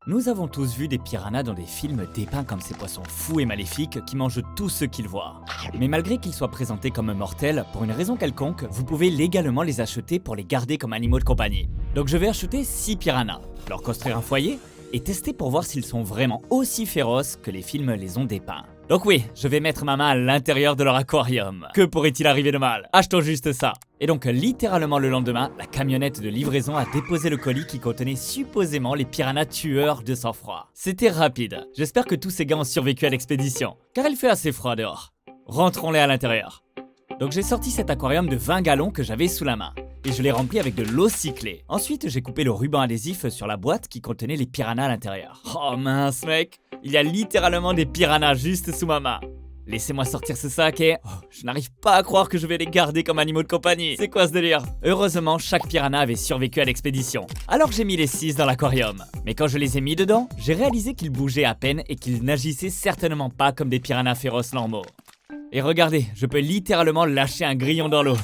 Nous avons tous vu des piranhas dans des films dépeints comme ces poissons fous et maléfiques qui mangent tout ce qu'ils voient. Mais malgré qu'ils soient présentés comme mortels, pour une raison quelconque, vous pouvez légalement les acheter pour les garder comme animaux de compagnie. Donc je vais acheter 6 piranhas, leur construire un foyer et tester pour voir s'ils sont vraiment aussi féroces que les films les ont dépeints. Donc oui, je vais mettre ma main à l'intérieur de leur aquarium. Que pourrait-il arriver de mal? Achetons juste ça. Et donc littéralement le lendemain, la camionnette de livraison a déposé le colis qui contenait supposément les piranhas tueurs de sang-froid. C'était rapide. J'espère que tous ces gars ont survécu à l'expédition, car il fait assez froid dehors. Rentrons-les à l'intérieur. Donc j'ai sorti cet aquarium de 20 gallons que j'avais sous la main. Et je l'ai rempli avec de l'eau cyclée. Ensuite, j'ai coupé le ruban adhésif sur la boîte qui contenait les piranhas à l'intérieur. Oh mince mec, il y a littéralement des piranhas juste sous ma main. Laissez-moi sortir ce sac et... Oh, je n'arrive pas à croire que je vais les garder comme animaux de compagnie. C'est quoi ce délire? Heureusement, chaque piranha avait survécu à l'expédition. Alors j'ai mis les 6 dans l'aquarium. Mais quand je les ai mis dedans, j'ai réalisé qu'ils bougeaient à peine et qu'ils n'agissaient certainement pas comme des piranhas féroces normaux. Et regardez, je peux littéralement lâcher un grillon dans l'eau.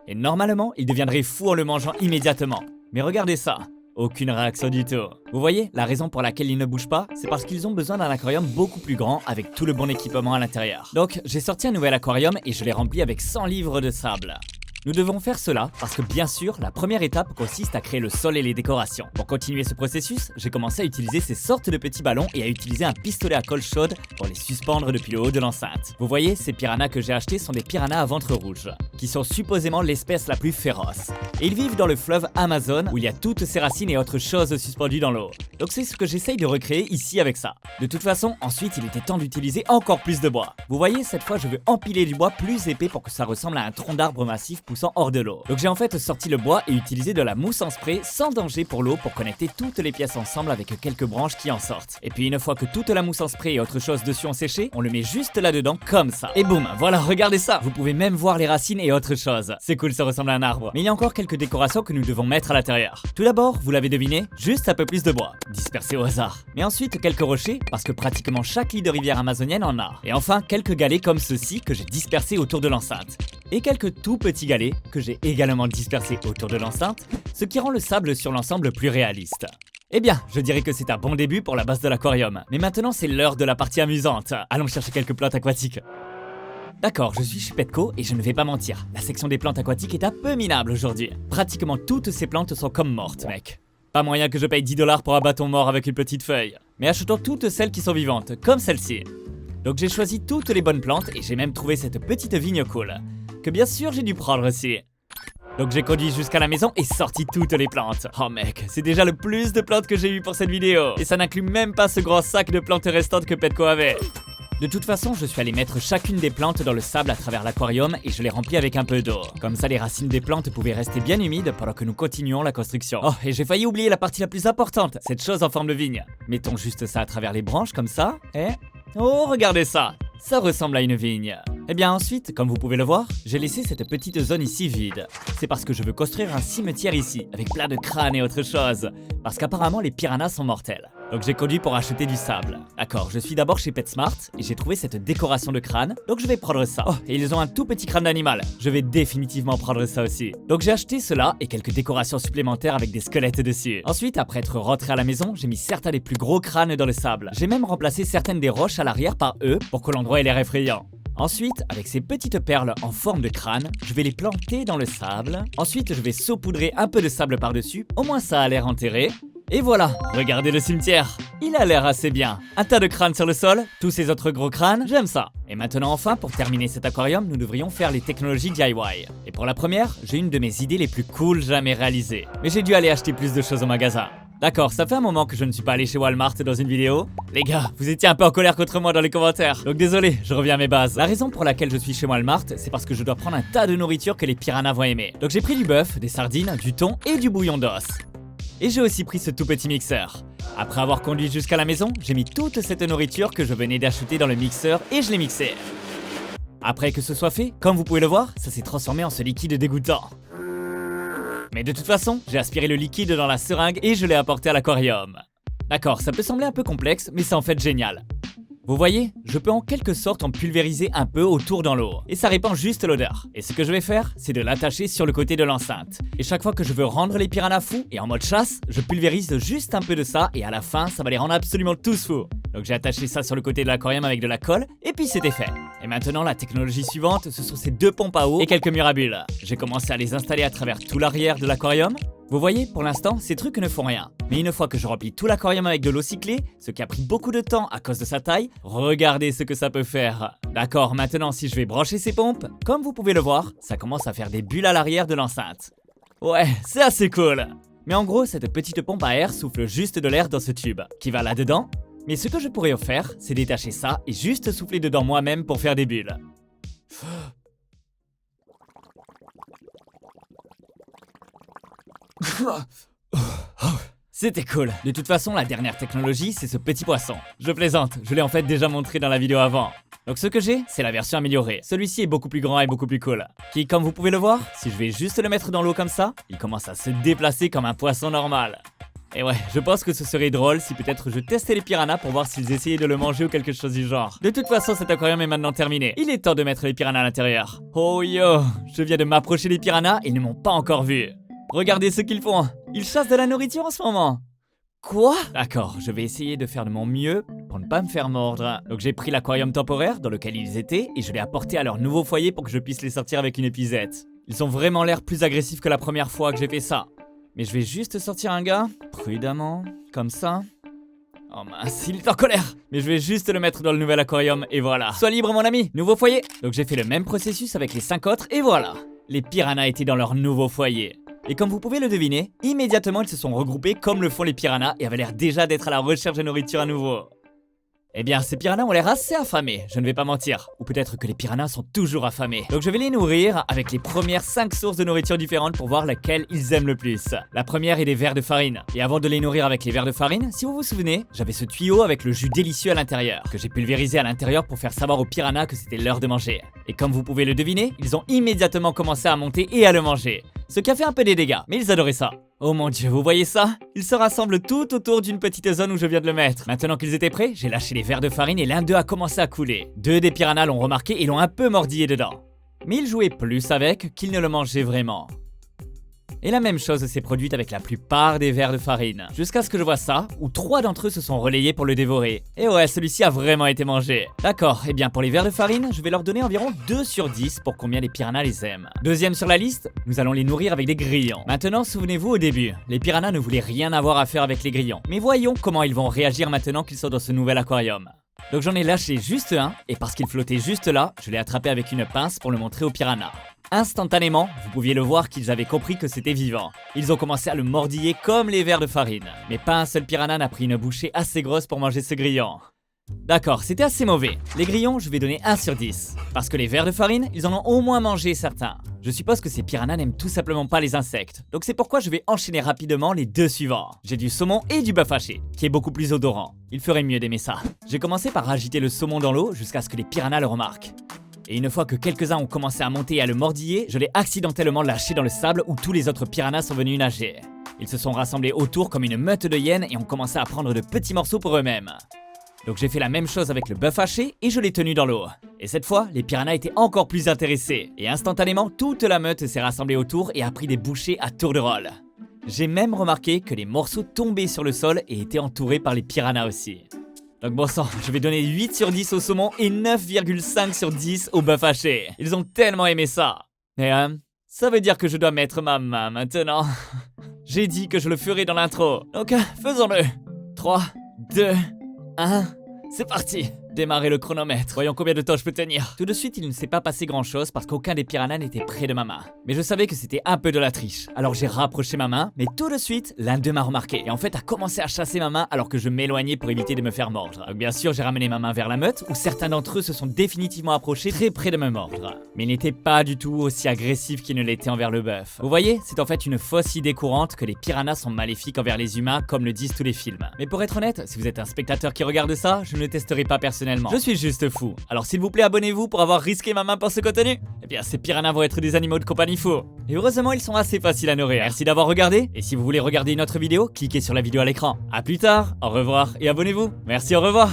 Et normalement, il deviendrait fou en le mangeant immédiatement. Mais regardez ça, aucune réaction du tout. Vous voyez, la raison pour laquelle ils ne bougent pas, c'est parce qu'ils ont besoin d'un aquarium beaucoup plus grand avec tout le bon équipement à l'intérieur. Donc, j'ai sorti un nouvel aquarium et je l'ai rempli avec 100 livres de sable. Nous devons faire cela parce que bien sûr, la première étape consiste à créer le sol et les décorations. Pour continuer ce processus, j'ai commencé à utiliser ces sortes de petits ballons et à utiliser un pistolet à colle chaude pour les suspendre depuis le haut de l'enceinte. Vous voyez, ces piranhas que j'ai achetés sont des piranhas à ventre rouge, qui sont supposément l'espèce la plus féroce. Et ils vivent dans le fleuve Amazon où il y a toutes ces racines et autres choses suspendues dans l'eau. Donc c'est ce que j'essaye de recréer ici avec ça. De toute façon, ensuite il était temps d'utiliser encore plus de bois. Vous voyez, cette fois je veux empiler du bois plus épais pour que ça ressemble à un tronc d'arbre massif poussant hors de l'eau. Donc j'ai en fait sorti le bois et utilisé de la mousse en spray sans danger pour l'eau pour connecter toutes les pièces ensemble avec quelques branches qui en sortent. Et puis une fois que toute la mousse en spray et autre chose dessus ont séché, on le met juste là-dedans comme ça. Et boum, voilà, regardez ça. Vous pouvez même voir les racines et autre chose. C'est cool, ça ressemble à un arbre. Mais il y a encore quelques décorations que nous devons mettre à l'intérieur. Tout d'abord, vous l'avez deviné, juste un peu plus de bois, dispersé au hasard. Mais ensuite quelques rochers, parce que pratiquement chaque lit de rivière amazonienne en a. Et enfin quelques galets comme ceux-ci que j'ai dispersés autour de l'enceinte. Et quelques tout petits galets que j'ai également dispersés autour de l'enceinte, ce qui rend le sable sur l'ensemble plus réaliste. Eh bien, je dirais que c'est un bon début pour la base de l'aquarium. Mais maintenant c'est l'heure de la partie amusante. Allons chercher quelques plantes aquatiques. D'accord, je suis chez Petco et je ne vais pas mentir, la section des plantes aquatiques est un peu minable aujourd'hui. Pratiquement toutes ces plantes sont comme mortes, mec. Pas moyen que je paye 10 $ pour un bâton mort avec une petite feuille. Mais achetons toutes celles qui sont vivantes, comme celle-ci. Donc j'ai choisi toutes les bonnes plantes et j'ai même trouvé cette petite vigne cool. Que bien sûr j'ai dû prendre aussi. Donc j'ai conduit jusqu'à la maison et sorti toutes les plantes. Oh mec, c'est déjà le plus de plantes que j'ai eu pour cette vidéo. Et ça n'inclut même pas ce grand sac de plantes restantes que Petco avait. De toute façon, je suis allé mettre chacune des plantes dans le sable à travers l'aquarium et je l'ai rempli avec un peu d'eau. Comme ça, les racines des plantes pouvaient rester bien humides pendant que nous continuons la construction. Oh, et j'ai failli oublier la partie la plus importante, cette chose en forme de vigne. Mettons juste ça à travers les branches comme ça, et... Oh, regardez ça! Ça ressemble à une vigne. Et bien ensuite, comme vous pouvez le voir, j'ai laissé cette petite zone ici vide. C'est parce que je veux construire un cimetière ici, avec plein de crânes et autre chose. Parce qu'apparemment les piranhas sont mortels. Donc j'ai conduit pour acheter du sable. D'accord, je suis d'abord chez PetSmart et j'ai trouvé cette décoration de crâne, donc je vais prendre ça. Oh, et ils ont un tout petit crâne d'animal. Je vais définitivement prendre ça aussi. Donc j'ai acheté cela et quelques décorations supplémentaires avec des squelettes dessus. Ensuite, après être rentré à la maison, j'ai mis certains des plus gros crânes dans le sable. J'ai même remplacé certaines des roches à l'arrière par eux pour que l'endroit ait l'air effrayant. Ensuite, avec ces petites perles en forme de crâne, je vais les planter dans le sable. Ensuite, je vais saupoudrer un peu de sable par-dessus, au moins ça a l'air enterré. Et voilà, regardez le cimetière. Il a l'air assez bien. Un tas de crânes sur le sol, tous ces autres gros crânes, j'aime ça. Et maintenant enfin, pour terminer cet aquarium, nous devrions faire les technologies DIY. Et pour la première, j'ai une de mes idées les plus cool jamais réalisées. Mais j'ai dû aller acheter plus de choses au magasin. D'accord, ça fait un moment que je ne suis pas allé chez Walmart dans une vidéo. Les gars, vous étiez un peu en colère contre moi dans les commentaires. Donc désolé, je reviens à mes bases. La raison pour laquelle je suis chez Walmart, c'est parce que je dois prendre un tas de nourriture que les piranhas vont aimer. Donc j'ai pris du bœuf, des sardines, du thon et du bouillon d'os. Et j'ai aussi pris ce tout petit mixeur. Après avoir conduit jusqu'à la maison, j'ai mis toute cette nourriture que je venais d'acheter dans le mixeur et je l'ai mixé. Après que ce soit fait, comme vous pouvez le voir, ça s'est transformé en ce liquide dégoûtant. Mais de toute façon, j'ai aspiré le liquide dans la seringue et je l'ai apporté à l'aquarium. D'accord, ça peut sembler un peu complexe, mais c'est en fait génial. Vous voyez, je peux en quelque sorte en pulvériser un peu autour dans l'eau, et ça répand juste l'odeur. Et ce que je vais faire, c'est de l'attacher sur le côté de l'enceinte. Et chaque fois que je veux rendre les piranhas fous, et en mode chasse, je pulvérise juste un peu de ça, et à la fin, ça va les rendre absolument tous fous. Donc j'ai attaché ça sur le côté de l'aquarium avec de la colle, et puis c'était fait. Et maintenant, la technologie suivante, ce sont ces 2 pompes à eau et quelques murs à bulles. J'ai commencé à les installer à travers tout l'arrière de l'aquarium. Vous voyez, pour l'instant, ces trucs ne font rien. Mais une fois que je remplis tout l'aquarium avec de l'eau cyclée, ce qui a pris beaucoup de temps à cause de sa taille, regardez ce que ça peut faire. D'accord, maintenant si je vais brancher ces pompes, comme vous pouvez le voir, ça commence à faire des bulles à l'arrière de l'enceinte. Ouais, c'est assez cool. Mais en gros, cette petite pompe à air souffle juste de l'air dans ce tube, qui va là-dedans. Mais ce que je pourrais faire, c'est détacher ça et juste souffler dedans moi-même pour faire des bulles. C'était cool. De toute façon, la dernière technologie, c'est ce petit poisson. Je plaisante, je l'ai en fait déjà montré dans la vidéo avant. Donc ce que j'ai, c'est la version améliorée. Celui-ci est beaucoup plus grand et beaucoup plus cool. Qui, comme vous pouvez le voir, si je vais juste le mettre dans l'eau comme ça, il commence à se déplacer comme un poisson normal. Et ouais, je pense que ce serait drôle si peut-être je testais les piranhas pour voir s'ils essayaient de le manger ou quelque chose du genre. De toute façon, cet aquarium est maintenant terminé. Il est temps de mettre les piranhas à l'intérieur. Oh yo, je viens de m'approcher des piranhas et ils ne m'ont pas encore vu. Regardez ce qu'ils font. Ils chassent de la nourriture en ce moment. Quoi? D'accord, je vais essayer de faire de mon mieux pour ne pas me faire mordre. Donc j'ai pris l'aquarium temporaire dans lequel ils étaient et je l'ai apporté à leur nouveau foyer pour que je puisse les sortir avec une épuisette. Ils ont vraiment l'air plus agressifs que la première fois que j'ai fait ça. Mais je vais juste sortir un gars, prudemment, comme ça. Oh mince, il est en colère. Mais je vais juste le mettre dans le nouvel aquarium et voilà. Sois libre mon ami, nouveau foyer. Donc j'ai fait le même processus avec les 5 autres et voilà. Les piranhas étaient dans leur nouveau foyer. Et comme vous pouvez le deviner, immédiatement ils se sont regroupés comme le font les piranhas et avaient l'air déjà d'être à la recherche de nourriture à nouveau. Eh bien, ces piranhas ont l'air assez affamés, je ne vais pas mentir. Ou peut-être que les piranhas sont toujours affamés. Donc je vais les nourrir avec les premières 5 sources de nourriture différentes pour voir laquelle ils aiment le plus. La première est des vers de farine. Et avant de les nourrir avec les vers de farine, si vous vous souvenez, j'avais ce tuyau avec le jus délicieux à l'intérieur, que j'ai pulvérisé à l'intérieur pour faire savoir aux piranhas que c'était l'heure de manger. Et comme vous pouvez le deviner, ils ont immédiatement commencé à monter et à le manger. Ce qui a fait un peu des dégâts, mais ils adoraient ça. Oh mon dieu, vous voyez ça? Ils se rassemblent tout autour d'une petite zone où je viens de le mettre. Maintenant qu'ils étaient prêts, j'ai lâché les vers de farine et l'un d'eux a commencé à couler. 2 des piranhas l'ont remarqué et l'ont un peu mordillé dedans. Mais ils jouaient plus avec qu'ils ne le mangeaient vraiment. Et la même chose s'est produite avec la plupart des vers de farine. Jusqu'à ce que je vois ça, où 3 d'entre eux se sont relayés pour le dévorer. Et ouais, celui-ci a vraiment été mangé. D'accord, et bien pour les vers de farine, je vais leur donner environ 2 sur 10 pour combien les piranhas les aiment. Deuxième sur la liste, nous allons les nourrir avec des grillons. Maintenant, souvenez-vous au début, les piranhas ne voulaient rien avoir à faire avec les grillons. Mais voyons comment ils vont réagir maintenant qu'ils sont dans ce nouvel aquarium. Donc j'en ai lâché juste un, et parce qu'il flottait juste là, je l'ai attrapé avec une pince pour le montrer aux piranhas. Instantanément, vous pouviez le voir qu'ils avaient compris que c'était vivant. Ils ont commencé à le mordiller comme les vers de farine. Mais pas un seul piranha n'a pris une bouchée assez grosse pour manger ce grillon. D'accord, c'était assez mauvais. Les grillons, je vais donner 1 sur 10. Parce que les vers de farine, ils en ont au moins mangé certains. Je suppose que ces piranhas n'aiment tout simplement pas les insectes. Donc c'est pourquoi je vais enchaîner rapidement les 2 suivants. J'ai du saumon et du bœuf haché, qui est beaucoup plus odorant. Il ferait mieux d'aimer ça. J'ai commencé par agiter le saumon dans l'eau jusqu'à ce que les piranhas le remarquent. Et une fois que quelques-uns ont commencé à monter et à le mordiller, je l'ai accidentellement lâché dans le sable où tous les autres piranhas sont venus nager. Ils se sont rassemblés autour comme une meute de hyènes et ont commencé à prendre de petits morceaux pour eux-mêmes. Donc j'ai fait la même chose avec le bœuf haché et je l'ai tenu dans l'eau. Et cette fois, les piranhas étaient encore plus intéressés. Et instantanément, toute la meute s'est rassemblée autour et a pris des bouchées à tour de rôle. J'ai même remarqué que les morceaux tombaient sur le sol et étaient entourés par les piranhas aussi. Donc bon sang, je vais donner 8 sur 10 au saumon et 9,5 sur 10 au bœuf haché. Ils ont tellement aimé ça. Et ça veut dire que je dois mettre ma main maintenant. J'ai dit que je le ferai dans l'intro. Donc faisons-le. 3, 2, 1, c'est parti. Démarrer le chronomètre. Voyons combien de temps je peux tenir. Tout de suite, il ne s'est pas passé grand chose parce qu'aucun des piranhas n'était près de ma main. Mais je savais que c'était un peu de la triche. Alors j'ai rapproché ma main, mais tout de suite, l'un d'eux m'a remarqué et en fait a commencé à chasser ma main alors que je m'éloignais pour éviter de me faire mordre. Donc bien sûr, j'ai ramené ma main vers la meute où certains d'entre eux se sont définitivement approchés très près de me mordre. Mais ils n'étaient pas du tout aussi agressifs qu'ils ne l'étaient envers le bœuf. Vous voyez, c'est en fait une fausse idée courante que les piranhas sont maléfiques envers les humains comme le disent tous les films. Mais pour être honnête, si vous êtes un spectateur qui regarde ça, je ne le testerai pas personnellement. Je suis juste fou. Alors s'il vous plaît, abonnez-vous pour avoir risqué ma main pour ce contenu. Eh bien, ces piranhas vont être des animaux de compagnie fous. Et heureusement, ils sont assez faciles à nourrir. Merci d'avoir regardé. Et si vous voulez regarder une autre vidéo, cliquez sur la vidéo à l'écran. A plus tard, au revoir et abonnez-vous. Merci, au revoir.